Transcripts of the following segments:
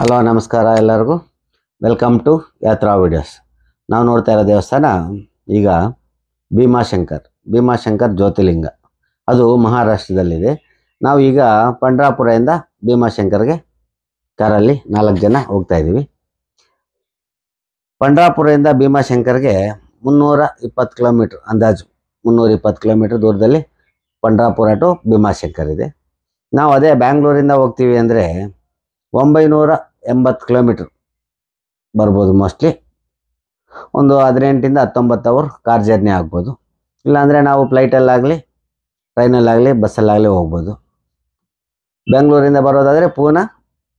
Hello ನಮಸ್ಕಾರ ಎಲ್ಲರಿಗೂ. Welcome to ಯಾತ್ರಾ ವಿಡಿಯೋಸ್. ನಾವು ನೋಡ್ತಾ ಇರೋ ದೇವಸ್ಥಾನ ಈಗ ಭೀಮಾಶಂಕರ್ ಜ್ಯೋತಿರ್ಲಿಂಗ. ಅದು ಮಹಾರಾಷ್ಟ್ರದಲ್ಲಿದೆ. ನಾವು ಈಗ ಪಂಡ್ರಾಪುರದಿಂದ ಭೀಮಾಶಂಕರ್ಗೆ ಕಾರಲ್ಲಿ 4 ಜನ ಹೋಗ್ತಾ ಇದ್ದೀವಿ. ಪಂಡ್ರಾಪುರದಿಂದ ಭೀಮಾಶಂಕರ್ಗೆ 320 ಕಿಲೋಮೀಟ್ರ್, ಅಂದಾಜು 320 ಕಿಲೋಮೀಟ್ರ್ ದೂರದಲ್ಲಿ ಪಂಡ್ರಾಪುರ ಟು ಭೀಮಾಶಂಕರ್ ಇದೆ. ನಾವು ಅದೇ ಬ್ಯಾಂಗ್ಳೂರಿಂದ ಹೋಗ್ತೀವಿ ಅಂದರೆ 980 ಕಿಲೋಮೀಟ್ರ್ ಬರ್ಬೋದು. ಮೋಸ್ಟ್ಲಿ ಒಂದು 18 to 19 ಅವರ್ ಕಾರ್ ಜರ್ನಿ ಆಗ್ಬೋದು. ಇಲ್ಲಾಂದರೆ ನಾವು ಫ್ಲೈಟಲ್ಲಾಗಲಿ, ಟ್ರೈನಲ್ಲಾಗಲಿ, ಬಸ್ಸಲ್ಲಾಗಲಿ ಹೋಗ್ಬೋದು. ಬೆಂಗಳೂರಿಂದ ಬರೋದಾದರೆ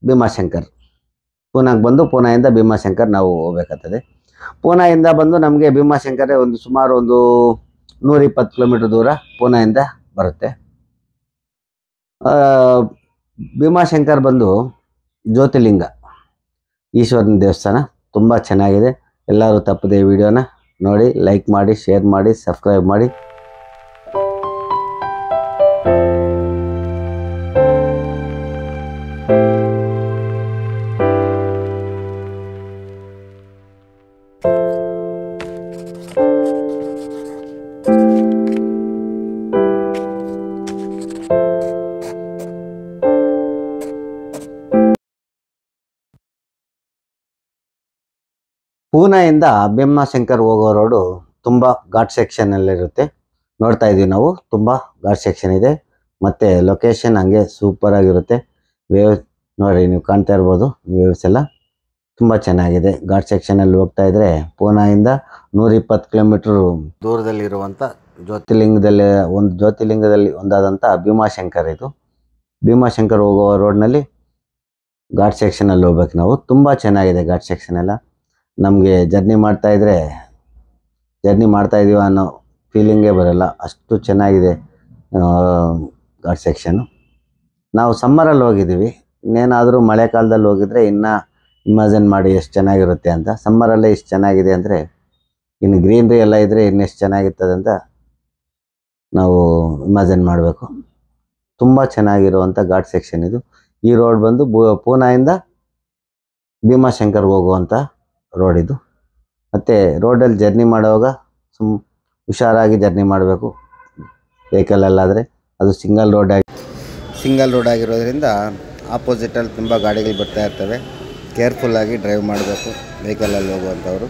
ಭೀಮಾಶಂಕರ್, ಪೂನಾಗೆ ಬಂದು ಪೂನಾದಿಂದ ಭೀಮಾಶಂಕರ್ ನಾವು ಹೋಗ್ಬೇಕಾಗ್ತದೆ. ಪೂನಾಯಿಂದ ಬಂದು ನಮಗೆ ಭೀಮಾಶಂಕರೇ ಸುಮಾರು 120 ಕಿಲೋಮೀಟ್ರ್ ದೂರ ಪೂನಾದಿಂದ ಬರುತ್ತೆ. ಭೀಮಾಶಂಕರ್ ಬಂದು ಜ್ಯೋತಿರ್ಲಿಂಗ, ಈಶ್ವರನ ದೇವಸ್ಥಾನ. ತುಂಬ ಚೆನ್ನಾಗಿದೆ. ಎಲ್ಲರೂ ತಪ್ಪದೆ ವಿಡಿಯೋನ ನೋಡಿ, ಲೈಕ್ ಮಾಡಿ, ಶೇರ್ ಮಾಡಿ, ಸಬ್ಸ್ಕ್ರೈಬ್ ಮಾಡಿ. ಪೂನಾಯಿಂದ ಭೀಮಾಶಂಕರ್ ಹೋಗೋ ರೋಡು ತುಂಬ ಘಾಟ್ ಸೆಕ್ಷನಲ್ಲಿರುತ್ತೆ. ನೋಡ್ತಾ ಇದ್ದೀವಿ ನಾವು, ತುಂಬ ಘಾಟ್ ಸೆಕ್ಷನ್ ಇದೆ. ಮತ್ತು ಲೊಕೇಶನ್ ಹಂಗೆ ಸೂಪರಾಗಿರುತ್ತೆ. ವೇವ್ ನೋಡಿ, ನೀವು ಕಾಣ್ತಾ ಇರ್ಬೋದು. ವೇವ್ಸ್ ಎಲ್ಲ ತುಂಬ ಚೆನ್ನಾಗಿದೆ. ಘಾಟ್ ಸೆಕ್ಷನಲ್ಲಿ ಹೋಗ್ತಾ ಇದ್ದರೆ ಪೂನಾಯಿಂದ 120 ಕಿಲೋಮೀಟ್ರ್ ದೂರದಲ್ಲಿರುವಂಥ ಜ್ಯೋತಿರ್ಲಿಂಗದಲ್ಲಿ ಒಂದಾದಂಥ ಭೀಮಾಶಂಕರ್ ಇದು. ಭೀಮಾಶಂಕರ್ ಹೋಗೋ ರೋಡ್ನಲ್ಲಿ ಘಾಟ್ ಸೆಕ್ಷನಲ್ಲಿ ಹೋಗ್ಬೇಕು ನಾವು. ತುಂಬ ಚೆನ್ನಾಗಿದೆ ಘಾಟ್ ಸೆಕ್ಷನ್ ಎಲ್ಲ. ನಮಗೆ ಜರ್ನಿ ಮಾಡ್ತಾಯಿದ್ದೀವ ಅನ್ನೋ ಫೀಲಿಂಗೇ ಬರೋಲ್ಲ, ಅಷ್ಟು ಚೆನ್ನಾಗಿದೆ ಘಾಟ್ ಸೆಕ್ಷನು. ನಾವು ಸಮ್ಮರಲ್ಲಿ ಹೋಗಿದ್ದೀವಿ. ಇನ್ನೇನಾದರೂ ಮಳೆಗಾಲದಲ್ಲಿ ಹೋಗಿದ್ರೆ ಇನ್ನೂ ಇಮ್ಯಾಜಿನ್ ಮಾಡಿ ಎಷ್ಟು ಚೆನ್ನಾಗಿರುತ್ತೆ ಅಂತ. ಸಮ್ಮರಲ್ಲೇ ಇಷ್ಟು ಚೆನ್ನಾಗಿದೆ ಅಂದರೆ ಇನ್ನು ಗ್ರೀನ್ರಿ ಎಲ್ಲ ಇದ್ದರೆ ಇನ್ನೆಷ್ಟು ಚೆನ್ನಾಗಿರ್ತದೆ ಅಂತ ನಾವು ಇಮ್ಯಾಜಿನ್ ಮಾಡಬೇಕು. ತುಂಬ ಚೆನ್ನಾಗಿರುವಂಥ ಘಾಟ್ ಸೆಕ್ಷನ್ ಇದು. ಈ ರೋಡ್ ಬಂದು ಪೂನಾಯಿಂದ ಭೀಮಾಶಂಕರ್ಗೆ ಹೋಗುವಂಥ ರೋಡ್ ಇದು. ಮತ್ತು ರೋಡಲ್ಲಿ ಜರ್ನಿ ಮಾಡುವಾಗ ಹುಷಾರಾಗಿ ಜರ್ನಿ ಮಾಡಬೇಕು. ವೆಹಿಕಲಲ್ಲಾದರೆ ಅದು ಸಿಂಗಲ್ ರೋಡ್ ಆಗಿರೋದ್ರಿಂದ ಆಪೋಸಿಟಲ್ಲಿ ತುಂಬ ಗಾಡಿಗಳು ಬರ್ತಾ ಇರ್ತವೆ. ಕೇರ್ಫುಲ್ಲಾಗಿ ಡ್ರೈವ್ ಮಾಡಬೇಕು ವೆಹಿಕಲಲ್ಲಿ ಹೋಗುವಂಥವ್ರು.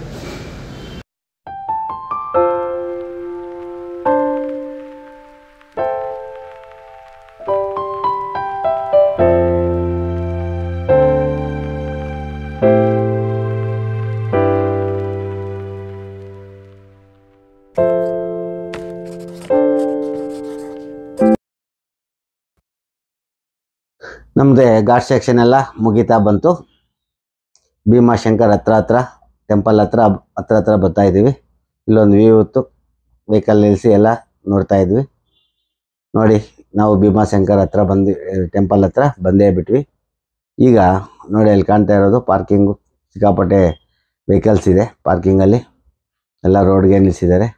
ನಮ್ಮದೇ ಘಾಟ್ ಸೆಕ್ಷನ್ ಎಲ್ಲ ಮುಗಿತಾ ಬಂತು. ಭೀಮಾಶಂಕರ್ ಹತ್ರ ಟೆಂಪಲ್ ಹತ್ರ ಬರ್ತಾ ಇದ್ದೀವಿ. ಇಲ್ಲೊಂದು ವ್ಯೂ ಇತ್ತು, ವೆಹಿಕಲ್ ನಿಲ್ಲಿಸಿ ಎಲ್ಲ ನೋಡ್ತಾ ಇದ್ವಿ. ನೋಡಿ, ನಾವು ಭೀಮಾಶಂಕರ್ ಟೆಂಪಲ್ ಹತ್ರ ಬಂದೇ ಬಿಟ್ವಿ. ಈಗ ನೋಡಿ, ಅಲ್ಲಿ ಕಾಣ್ತಾ ಇರೋದು ಪಾರ್ಕಿಂಗು. ಸಿಕ್ಕಾಪಟ್ಟೆ ವೆಹಿಕಲ್ಸ್ ಇದೆ ಪಾರ್ಕಿಂಗಲ್ಲಿ, ಎಲ್ಲ ರೋಡ್ಗೆ ನಿಲ್ಲಿಸಿದ್ದಾರೆ.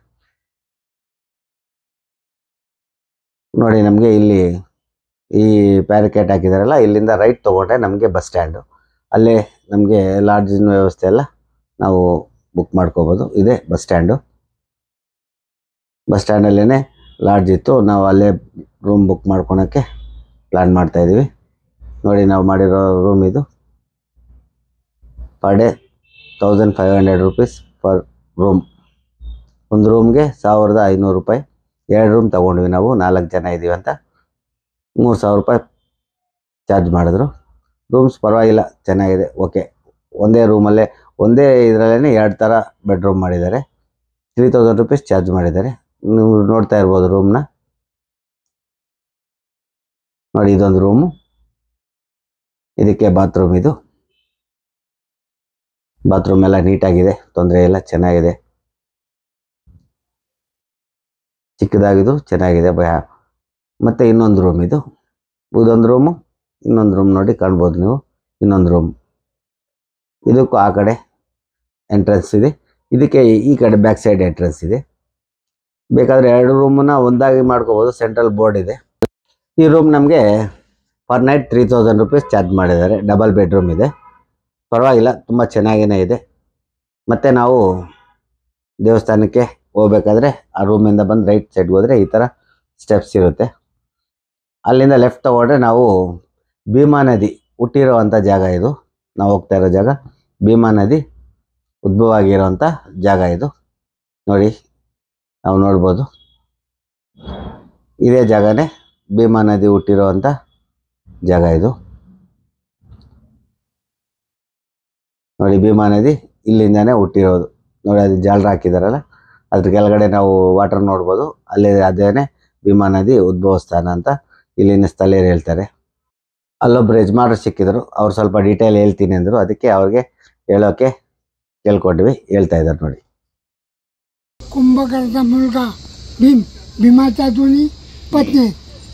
ನೋಡಿ, ನಮಗೆ ಇಲ್ಲಿ ಈ ಪ್ಯಾರಿಕೇಟ್ ಹಾಕಿದಾರಲ್ಲ, ಇಲ್ಲಿಂದ ರೈಟ್ ತೊಗೊಂಡ್ರೆ ನಮಗೆ ಬಸ್ ಸ್ಟ್ಯಾಂಡು. ಅಲ್ಲೇ ನಮಗೆ ಲಾಡ್ಜಿನ ವ್ಯವಸ್ಥೆ ಎಲ್ಲ ನಾವು ಬುಕ್ ಮಾಡ್ಕೋಬೋದು. ಇದೇ ಬಸ್ ಸ್ಟ್ಯಾಂಡು. ಬಸ್ ಸ್ಟ್ಯಾಂಡಲ್ಲೇ ಲಾಡ್ಜ್ ಇತ್ತು. ನಾವು ಅಲ್ಲೇ ರೂಮ್ ಬುಕ್ ಮಾಡ್ಕೊಳಕ್ಕೆ ಪ್ಲ್ಯಾನ್ ಮಾಡ್ತಾಯಿದ್ದೀವಿ. ನೋಡಿ, ನಾವು ಮಾಡಿರೋ ರೂಮ್ ಇದು. Per day 1500 rupees per room. ಒಂದು ರೂಮ್ಗೆ 1500 ರೂಪಾಯಿ. 2 ರೂಮ್ ತೊಗೊಂಡ್ವಿ ನಾವು, 4 ಜನ ಇದ್ದೀವಿ ಅಂತ. 3000 ರೂಪಾಯಿ ಚಾರ್ಜ್ ಮಾಡಿದ್ರು. ರೂಮ್ಸ್ ಪರವಾಗಿಲ್ಲ, ಚೆನ್ನಾಗಿದೆ, ಓಕೆ. ಒಂದೇ ಇದರಲ್ಲೇ 2 ಥರ ಬೆಡ್ರೂಮ್ ಮಾಡಿದ್ದಾರೆ. 3000 ರೂಪೀಸ್ ಚಾರ್ಜ್ ಮಾಡಿದ್ದಾರೆ. ನೀವು ನೋಡ್ತಾ ಇರ್ಬೋದು ರೂಮ್ನ. ನೋಡಿ, ಇದೊಂದು ರೂಮು. ಇದಕ್ಕೆ ಬಾತ್ರೂಮ್ ಇದು. ಬಾತ್ರೂಮ್ ಎಲ್ಲ ನೀಟಾಗಿದೆ, ತೊಂದರೆ ಇಲ್ಲ, ಚೆನ್ನಾಗಿದೆ. ಚಿಕ್ಕದಾಗಿದ್ದು ಚೆನ್ನಾಗಿದೆ. ಮತ್ತು ಇನ್ನೊಂದು ರೂಮ್ ಇದು. ಇದೊಂದು ರೂಮು, ಇನ್ನೊಂದು ರೂಮ್ ನೋಡಿ ಕಾಣ್ಬೋದು ನೀವು. ಇನ್ನೊಂದು ರೂಮ್. ಇದಕ್ಕೂ ಆ ಕಡೆ ಎಂಟ್ರೆನ್ಸ್ ಇದೆ, ಇದಕ್ಕೆ ಈ ಕಡೆ ಬ್ಯಾಕ್ ಸೈಡ್ ಎಂಟ್ರೆನ್ಸ್ ಇದೆ. ಬೇಕಾದರೆ 2 ರೂಮನ್ನ ಒಂದಾಗಿ ಮಾಡ್ಕೋಬೋದು. ಸೆಂಟ್ರಲ್ ಬೋರ್ಡ್ ಇದೆ. ಈ ರೂಮ್ ನಮಗೆ ಪರ್ ನೈಟ್ 3000 ರೂಪೀಸ್ ಚಾರ್ಜ್ ಮಾಡಿದ್ದಾರೆ. ಡಬಲ್ ಬೆಡ್ರೂಮ್ ಇದೆ. ಪರವಾಗಿಲ್ಲ, ತುಂಬ ಚೆನ್ನಾಗೇ ಇದೆ. ಮತ್ತು ನಾವು ದೇವಸ್ಥಾನಕ್ಕೆ ಹೋಗ್ಬೇಕಾದ್ರೆ ಆ ರೂಮಿಂದ ಬಂದು ರೈಟ್ ಸೈಡ್ಗೆ ಹೋದರೆ ಈ ಥರ ಸ್ಟೆಪ್ಸ್ ಇರುತ್ತೆ. ಅಲ್ಲಿಂದ ಲೆಫ್ಟ್ ತಗೊಂಡ್ರೆ ನಾವು ಭೀಮಾ ನದಿ ಹುಟ್ಟಿರೋವಂಥ ಜಾಗ ಇದು. ನಾವು ಹೋಗ್ತಾ ಇರೋ ಜಾಗ ಭೀಮಾ ನದಿ ಉದ್ಭವ ಆಗಿರೋವಂಥ ಜಾಗ ಇದು. ನೋಡಿ, ನಾವು ನೋಡ್ಬೋದು ಇದೇ ಜಾಗನೇ ಭೀಮಾ ನದಿ ಹುಟ್ಟಿರೋವಂಥ ಜಾಗ ಇದು. ನೋಡಿ, ಭೀಮಾ ನದಿ ಇಲ್ಲಿಂದಾನೇ ಹುಟ್ಟಿರೋದು. ನೋಡಿ, ಅದು ಜಾಲರ ಹಾಕಿದಾರಲ್ಲ, ಅದ್ರ ಕೆಳಗಡೆ ನಾವು ವಾಟರ್ ನೋಡ್ಬೋದು. ಅಲ್ಲಿ ಅದೇನೆ ಭೀಮಾ ನದಿ ಉದ್ಭವ ಸ್ಥಾನ ಅಂತ ಇಲ್ಲಿನ ಸ್ಥಳೀಯರು ಹೇಳ್ತಾರೆ. ಅಲ್ಲೊಬ್ಬರು ಯಜಮಾನರು ಸಿಕ್ಕಿದ್ರು, ಅವ್ರು ಸ್ವಲ್ಪ ಡೀಟೇಲ್ ಹೇಳ್ತೀನಿ ಅಂದರು. ಅದಕ್ಕೆ ಅವ್ರಿಗೆ ಹೇಳೋಕ್ಕೆ ಕೇಳ್ಕೊಟ್ವಿ, ಹೇಳ್ತಾ ಇದ್ದಾರೆ ನೋಡಿ. कुंभकर्णचा मुलगा भीम, भीमाच्या दोन्ही पत्नी,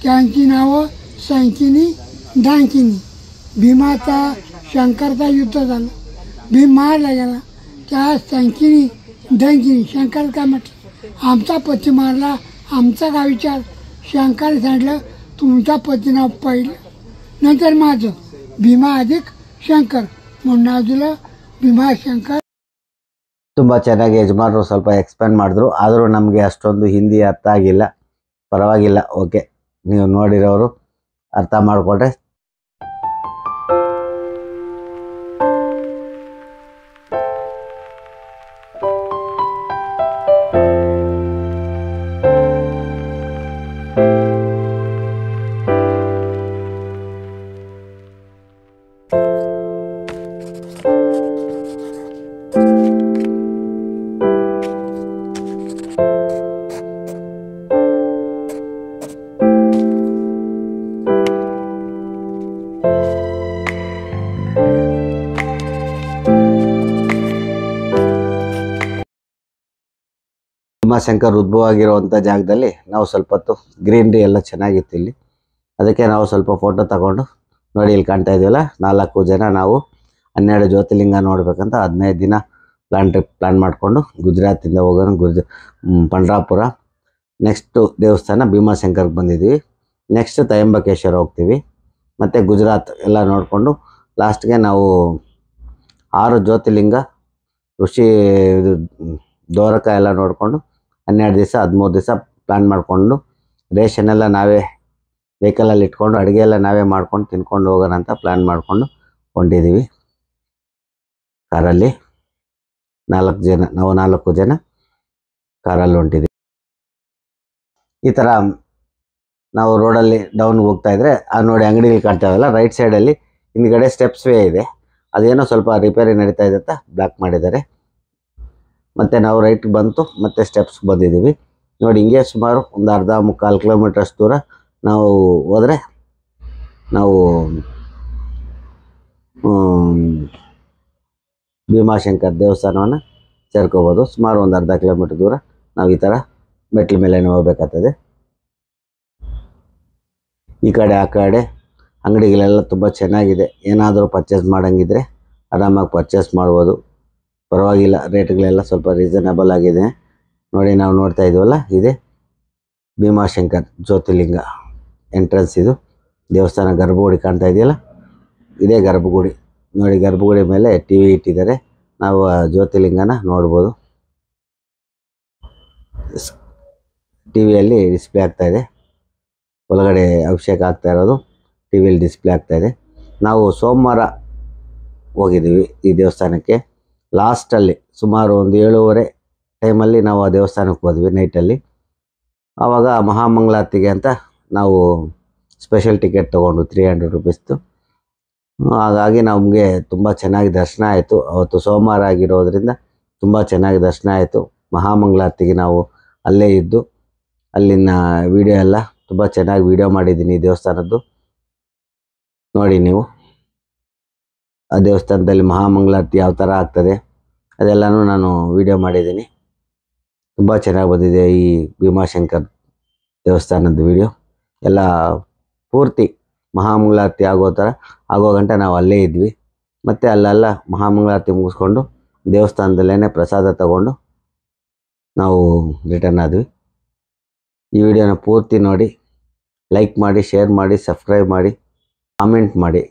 त्यांची नावं संकिनी डांकिनी. भीमाचा शंकरचा युद्ध झालं, भीम मारला गेला. त्या संकिनी डांकिनी शंकर काय म्हटलं, आमचा पती मारला, आमचा काय विचार. शंकर सांगितलं तुमच्या पती नाव पहिलं, नंतर माझं. भीमा अधिक शंकर म्हणून नाव दिलं भीमा शंकर. ತುಂಬ ಚೆನ್ನಾಗಿ ಯಜಮಾನರು ಸ್ವಲ್ಪ ಎಕ್ಸ್ಪ್ಲೇನ್ ಮಾಡಿದ್ರು. ಆದರೂ ನಮಗೆ ಅಷ್ಟೊಂದು ಹಿಂದಿ ಅರ್ಥ ಆಗಿಲ್ಲ. ಪರವಾಗಿಲ್ಲ, ಓಕೆ, ನೀವು ನೋಡಿರೋರು ಅರ್ಥ ಮಾಡಿಕೊಂಡ್ರೆ. ಭೀಮಾಶಂಕರ್ ಉದ್ಭವ ಆಗಿರುವಂಥ ಜಾಗದಲ್ಲಿ ನಾವು ಸ್ವಲ್ಪ ಹೊತ್ತು ಗ್ರೀನ್ರಿ ಎಲ್ಲ ಚೆನ್ನಾಗಿತ್ತು ಇಲ್ಲಿ. ಅದಕ್ಕೆ ನಾವು ಸ್ವಲ್ಪ ಫೋಟೋ ತಗೊಂಡು ನೋಡಿ, ಇಲ್ಲಿ ಕಾಣ್ತಾ ಇದೆಯಲ್ಲ, 4 ಜನ ನಾವು 12 ಜ್ಯೋತಿರ್ಲಿಂಗ ನೋಡ್ಬೇಕಂತ 15 ದಿನ ಟ್ರಿಪ್ ಪ್ಲ್ಯಾನ್ ಮಾಡಿಕೊಂಡು ಗುಜರಾತಿಂದ ಹೋಗೋಣ. ಪಂಡ್ರಾಪುರ, ನೆಕ್ಸ್ಟು ದೇವಸ್ಥಾನ ಭೀಮಾಶಂಕರ್ಗೆ ಬಂದಿದ್ದೀವಿ. ನೆಕ್ಸ್ಟ್ ತ್ರಯಂಬಕೇಶ್ವರ ಹೋಗ್ತೀವಿ. ಮತ್ತು ಗುಜರಾತ್ ಎಲ್ಲ ನೋಡಿಕೊಂಡು ಲಾಸ್ಟ್ಗೆ ನಾವು 6 ಜ್ಯೋತಿರ್ಲಿಂಗ, ಋಷಿ ದ್ವಾರಕ ಎಲ್ಲ ನೋಡಿಕೊಂಡು 12 ದಿವಸ 13 ದಿವಸ ಪ್ಲ್ಯಾನ್ ಮಾಡಿಕೊಂಡು ರೇಷನ್ ಎಲ್ಲ ನಾವೇ ವೆಹಿಕಲಲ್ಲಿ ಇಟ್ಕೊಂಡು ಅಡುಗೆ ಎಲ್ಲ ನಾವೇ ಮಾಡ್ಕೊಂಡು ತಿನ್ಕೊಂಡು ಹೋಗೋಣ ಅಂತ ಪ್ಲ್ಯಾನ್ ಮಾಡಿಕೊಂಡು ಹೊಂಟಿದ್ದೀವಿ. ಕಾರಲ್ಲಿ 4 ಜನ, ನಾವು 4 ಜನ ಕಾರಲ್ಲಿ ಹೊಂಟಿದ್ದೀವಿ. ಈ ಥರ ನಾವು ರೋಡಲ್ಲಿ ಡೌನ್ಗೆ ಹೋಗ್ತಾ ಇದ್ದರೆ ನೋಡಿ, ಅಂಗಡಿಗಳು ಕಾಣ್ತಾವಲ್ಲ, ರೈಟ್ ಸೈಡಲ್ಲಿ ಹಿಂದ್ಗಡೆ ಸ್ಟೆಪ್ಸ್ ವೇ ಇದೆ. ಅದೇನೋ ಸ್ವಲ್ಪ ರಿಪೇರಿ ನಡೀತಾ ಇದೆ ಅಂತ ಬ್ಲಾಕ್ ಮಾಡಿದ್ದಾರೆ. ಮತ್ತು ನಾವು ರೈಟ್ಗೆ ಬಂತು, ಮತ್ತು ಸ್ಟೆಪ್ಸ್ ಬಂದಿದ್ದೀವಿ. ನೋಡಿ, ಹಿಂಗೆ ಸುಮಾರು ಒಂದು ಅರ್ಧ ಮುಕ್ಕಾಲು ಕಿಲೋಮೀಟ್ರಷ್ಟು ದೂರ ನಾವು ಹೋದರೆ ನಾವು ಭೀಮಾಶಂಕರ್ ದೇವಸ್ಥಾನವನ್ನು ಸೇರ್ಕೋಬೋದು. ಸುಮಾರು ಒಂದು ಅರ್ಧ ಕಿಲೋಮೀಟ್ರ್ ದೂರ ನಾವು ಈ ಥರ ಮೆಟ್ಲ ಮೇಲೆ ಹೋಗ್ಬೇಕಾಗ್ತದೆ. ಈ ಕಡೆ ಆ ಕಡೆ ಅಂಗಡಿಗಳೆಲ್ಲ ತುಂಬ ಚೆನ್ನಾಗಿದೆ. ಏನಾದರೂ ಪರ್ಚೇಸ್ ಮಾಡೋಂಗಿದ್ರೆ ಆರಾಮಾಗಿ ಪರ್ಚೇಸ್ ಮಾಡ್ಬೋದು. ಪರವಾಗಿಲ್ಲ, ರೇಟ್ಗಳೆಲ್ಲ ಸ್ವಲ್ಪ ರೀಸನಬಲ್ ಆಗಿದೆ. ನೋಡಿ, ನಾವು ನೋಡ್ತಾ ಇದ್ದೀವಲ್ಲ, ಇದೇ ಭೀಮಾಶಂಕರ್ ಜ್ಯೋತಿರ್ಲಿಂಗ ಎಂಟ್ರೆನ್ಸ್. ಇದು ದೇವಸ್ಥಾನ ಗರ್ಭಗುಡಿ ಕಾಣ್ತಾ ಇದೆಯಲ್ಲ, ಇದೇ ಗರ್ಭಗುಡಿ. ನೋಡಿ, ಗರ್ಭಗುಡಿ ಮೇಲೆ TV ಇಟ್ಟಿದ್ದಾರೆ, ನಾವು ಜ್ಯೋತಿರ್ಲಿಂಗನ ನೋಡ್ಬೋದು. ಟಿವಿಯಲ್ಲಿ ಡಿಸ್ಪ್ಲೇ ಆಗ್ತಾಯಿದೆ, ಒಳಗಡೆ ಅಭಿಷೇಕ ಆಗ್ತಾ ಇರೋದು ಟಿವಿಯಲ್ಲಿ ಡಿಸ್ಪ್ಲೇ ಆಗ್ತಾಯಿದೆ. ನಾವು ಸೋಮವಾರ ಹೋಗಿದ್ದೀವಿ ಈ ದೇವಸ್ಥಾನಕ್ಕೆ. ಲಾಸ್ಟಲ್ಲಿ ಸುಮಾರು ಒಂದು 7:30 ಟೈಮಲ್ಲಿ ನಾವು ಆ ದೇವಸ್ಥಾನಕ್ಕೆ ಹೋದ್ವಿ ನೈಟಲ್ಲಿ. ಆವಾಗ ಮಹಾಮಂಗಳಾರತಿಗೆ ಅಂತ ನಾವು ಸ್ಪೆಷಲ್ ಟಿಕೆಟ್ ತೊಗೊಂಡು 300 ರೂಪೀಸ್ದು. ಹಾಗಾಗಿ ನಮಗೆ ತುಂಬ ಚೆನ್ನಾಗಿ ದರ್ಶನ ಆಯಿತು. ಅವತ್ತು ಸೋಮವಾರ ಆಗಿರೋದ್ರಿಂದ ತುಂಬ ಚೆನ್ನಾಗಿ ದರ್ಶನ ಆಯಿತು. ಮಹಾಮಂಗಳಾರತಿಗೆ ನಾವು ಅಲ್ಲೇ ಇದ್ದು ಅಲ್ಲಿನ ವಿಡಿಯೋ ಎಲ್ಲ ತುಂಬ ಚೆನ್ನಾಗಿ ವಿಡಿಯೋ ಮಾಡಿದ್ದೀನಿ ಈ ದೇವಸ್ಥಾನದ್ದು. ನೋಡಿ ನೀವು, ಆ ದೇವಸ್ಥಾನದಲ್ಲಿ ಮಹಾಮಂಗಳಾರತಿ ಯಾವ ಥರ ಆಗ್ತದೆ ಅದೆಲ್ಲನೂ ನಾನು ವಿಡಿಯೋ ಮಾಡಿದ್ದೀನಿ. ತುಂಬ ಚೆನ್ನಾಗಿ ಬಂದಿದೆ ಈ ಭೀಮಾಶಂಕರ್ ದೇವಸ್ಥಾನದ ವಿಡಿಯೋ ಎಲ್ಲ. ಪೂರ್ತಿ ಮಹಾಮಂಗಳಾರತಿ ಆಗೋ ಗಂಟ ನಾವು ಅಲ್ಲೇ ಇದ್ವಿ. ಮತ್ತು ಅಲ್ಲೆಲ್ಲ ಮಹಾಮಂಗಳಾರತಿ ಮುಗಿಸ್ಕೊಂಡು ದೇವಸ್ಥಾನದಲ್ಲೇ ಪ್ರಸಾದ ತಗೊಂಡು ನಾವು ರಿಟರ್ನ್ ಆದ್ವಿ. ಈ ವಿಡಿಯೋನ ಪೂರ್ತಿ ನೋಡಿ, ಲೈಕ್ ಮಾಡಿ, ಶೇರ್ ಮಾಡಿ, ಸಬ್ಸ್ಕ್ರೈಬ್ ಮಾಡಿ, ಕಾಮೆಂಟ್ ಮಾಡಿ.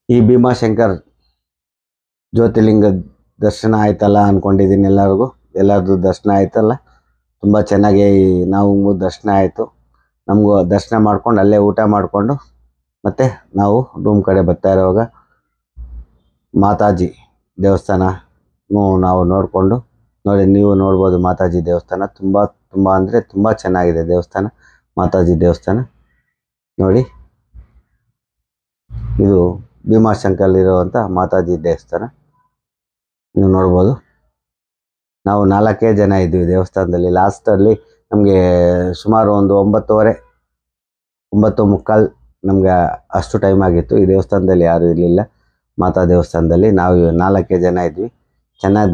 ಈ ಭೀಮಾಶಂಕರ್ ಜ್ಯೋತಿರ್ಲಿಂಗ ದರ್ಶನ ಆಯ್ತಲ್ಲ ಅಂದ್ಕೊಂಡಿದ್ದೀನಿ. ಎಲ್ಲರದು ದರ್ಶನ ಆಯ್ತಲ್ಲ. ತುಂಬ ಚೆನ್ನಾಗಿ ನಾವು ದರ್ಶನ ಆಯಿತು. ನಮಗೂ ದರ್ಶನ ಮಾಡ್ಕೊಂಡು ಅಲ್ಲೇ ಊಟ ಮಾಡಿಕೊಂಡು ಮತ್ತು ನಾವು ರೂಮ್ ಕಡೆ ಬರ್ತಾ ಇರುವಾಗ ಮಾತಾಜಿ ದೇವಸ್ಥಾನ ನಾವು ನೋಡಿಕೊಂಡು ನೀವು ನೋಡ್ಬೋದು. ಮಾತಾಜಿ ದೇವಸ್ಥಾನ ತುಂಬ ಅಂದರೆ ತುಂಬ ಚೆನ್ನಾಗಿದೆ ದೇವಸ್ಥಾನ. ಮಾತಾಜಿ ದೇವಸ್ಥಾನ ನೋಡಿ, ಇದು ಭೀಮಾಶಂಕರಲ್ಲಿರುವಂಥ ಮಾತಾಜಿ ದೇವಸ್ಥಾನ ನೀವು ನೋಡ್ಬೋದು. ನಾವು 4 ಜನ ಇದ್ವಿ ದೇವಸ್ಥಾನದಲ್ಲಿ. ಲಾಸ್ಟಲ್ಲಿ ನಮಗೆ ಸುಮಾರು ಒಂದು 9:15 ನಮಗೆ ಅಷ್ಟು ಟೈಮ್ ಆಗಿತ್ತು. ಈ ದೇವಸ್ಥಾನದಲ್ಲಿ ಯಾರೂ ಇರಲಿಲ್ಲ. ಮಾತಾ ದೇವಸ್ಥಾನದಲ್ಲಿ ನಾವು 4 ಜನ ಇದ್ವಿ. ಚೆನ್ನಾಗಿ